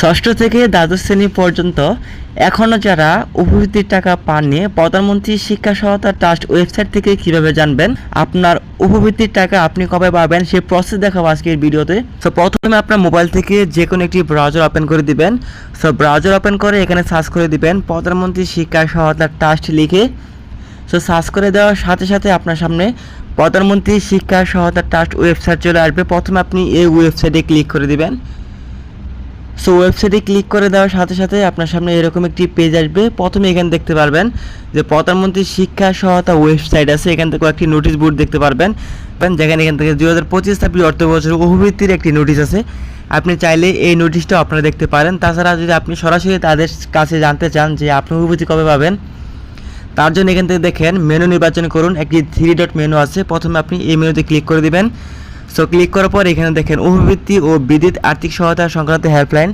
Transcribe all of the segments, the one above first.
ষষ্ঠ থেকে দ্বাদশ শ্রেণী পর্যন্ত এখনও যারা উপবৃত্তির টাকা পাননি, প্রধানমন্ত্রী শিক্ষা সহায়তা ট্রাস্ট ওয়েবসাইট থেকে কিভাবে জানবেন আপনার উপবৃত্তির টাকা আপনি কবে পাবেন সেই প্রসেস দেখাবো আজকের ভিডিওতে। সো প্রথমে আপনার মোবাইল থেকে যে কোনো একটি ব্রাউজার ওপেন করে দিবেন। সো ব্রাউজার ওপেন করে এখানে সার্চ করে দিবেন প্রধানমন্ত্রী শিক্ষা সহায়তা ট্রাস্ট লিখে। সো সার্চ করে দেওয়ার সাথে সাথে আপনার সামনে প্রধানমন্ত্রী শিক্ষা সহায়তা ট্রাস্ট ওয়েবসাইট চলে আসবে। প্রথমে আপনি এই ওয়েবসাইটে ক্লিক করে দিবেন। সো ওয়েবসাইটে ক্লিক করে দেওয়ার সাথে সাথে আপনার সামনে এরকম একটি পেজ আসবে। প্রথমে এখানে দেখতে পারবেন যে প্রধানমন্ত্রী শিক্ষা সহায়তা ওয়েবসাইট আছে, এখান থেকে একটি নোটিশ বোর্ড দেখতে পারবেন, যেখানে এখান থেকে 2025-26 অর্থ বছরের উপবৃত্তির একটি নোটিশ আছে। আপনি চাইলে এই নোটিশটাও আপনারা দেখতে পারেন। তাছাড়া যদি আপনি সরাসরি তাদের কাছে জানতে চান যে আপনি উপবৃত্তি কবে পাবেন, তার জন্য এখান থেকে দেখেন মেনু নির্বাচন করুন, একটি 3 ডট মেনু আছে। প্রথমে আপনি এই মেনুতে ক্লিক করে দিবেন। সো ক্লিক করার পর এখানে দেখেন উপবৃত্তি ও বিদ্যুৎ আর্থিক সহায়তা সংক্রান্ত হেল্পলাইন,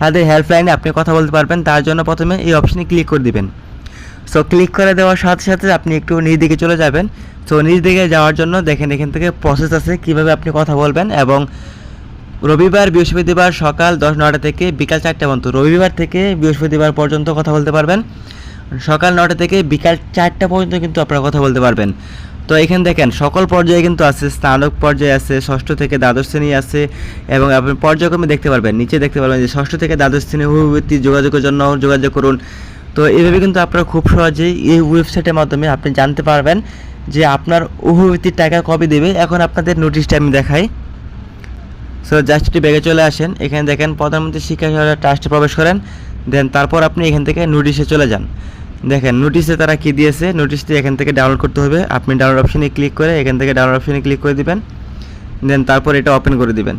তাদের হেল্পলাইনে আপনি কথা বলতে পারবেন। তার জন্য প্রথমে এই অপশনে ক্লিক করে দিবেন। সো ক্লিক করে দেওয়ার সাথে সাথে আপনি একটু নিজ দিকে চলে যাবেন। সো নিজ দিকে যাওয়ার জন্য দেখেন এখান থেকে প্রসেস আছে কীভাবে আপনি কথা বলবেন, এবং রবিবার বৃহস্পতিবার সকাল 10-9টা থেকে বিকাল 4টা পর্যন্ত, রবিবার থেকে বৃহস্পতিবার পর্যন্ত কথা বলতে পারবেন। সকাল 9টা থেকে বিকাল 4টা পর্যন্ত কিন্তু আপনারা কথা বলতে পারবেন। তো এখানে দেখেন সকল পর্যায়ে কিন্তু আছে, স্নাতক পর্যায়ে আছে, ষষ্ঠ থেকে দ্বাদশ শ্রেণী আছে, এবং আপনি পর্যায়ক্রমে দেখতে পারবেন, নিচে দেখতে পারবেন যে ষষ্ঠ থেকে দ্বাদশ শ্রেণী উপবৃত্তি যোগাযোগের জন্য যোগাযোগ করুন। তো এইভাবে কিন্তু আপনারা খুব সহজেই এই ওয়েবসাইটের মাধ্যমে আপনি জানতে পারবেন যে আপনার উপবৃত্তির টাকা কবে দেবে। এখন আপনাদের নোটিশটা আমি দেখাই। সো জাস্ট একটু ব্যাগে চলে আসেন, এখানে দেখেন প্রধানমন্ত্রী শিক্ষা সহায়তা ট্রাস্টে প্রবেশ করেন, দেন তারপর আপনি এখান থেকে নোটিশে চলে যান। দেখেন নোটিশে তারা কি দিয়েছে, নোটিশটি এখান থেকে ডাউনলোড করতে হবে। আপনি ডাউনলোড অপশনে ক্লিক করে এখান থেকে ডাউনলোড অপশনে ক্লিক করে দিবেন, দেন তারপর এটা ওপেন করে দিবেন।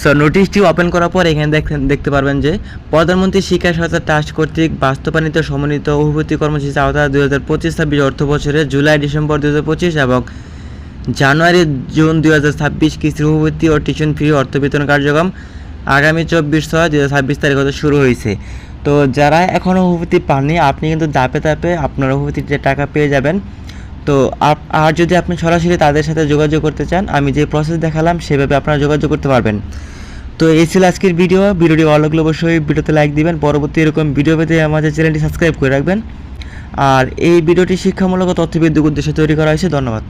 সো নোটিশটি ওপেন করার পর এখানে দেখতে পারবেন যে প্রধানমন্ত্রী শিক্ষা সহায়তা ট্রাস্ট কর্তৃক বাস্তবায়িত সমন্বিত উপবৃত্তি কর্মসূচি আওতা 2025-26 অর্থ বছরে জুলাই-ডিসেম্বর 2025 এবং জানুয়ারি-জুন 2026 কিস্তির উপবৃত্তি ও টিউশন ফি অর্থ বিতরণ কার্যক্রম আগামী 24/6/2026 তারিখ হতে শুরু হয়েছে। তো যারা এখনও উপবৃত্তি পাননি, আপনি কিন্তু ধাপে ধাপে আপনার উপবৃত্তির টাকা পেয়ে যাবেন। তো আর যদি আপনি সরাসরি তাদের সাথে যোগাযোগ করতে চান, আমি যে প্রসেস দেখালাম সেভাবে আপনারা যোগাযোগ করতে পারবেন। তো এই ছিল আজকের ভিডিওটি ভালো লাগলে অবশ্যই ভিডিওতে লাইক দিবেন। পরবর্তী এরকম ভিডিও পেতে আমাদের চ্যানেলটি সাবস্ক্রাইব করে রাখবেন। আর এই ভিডিওটি শিক্ষামূলক তথ্যভিত্তিক উদ্দেশ্যে তৈরি করা হয়েছে। ধন্যবাদ।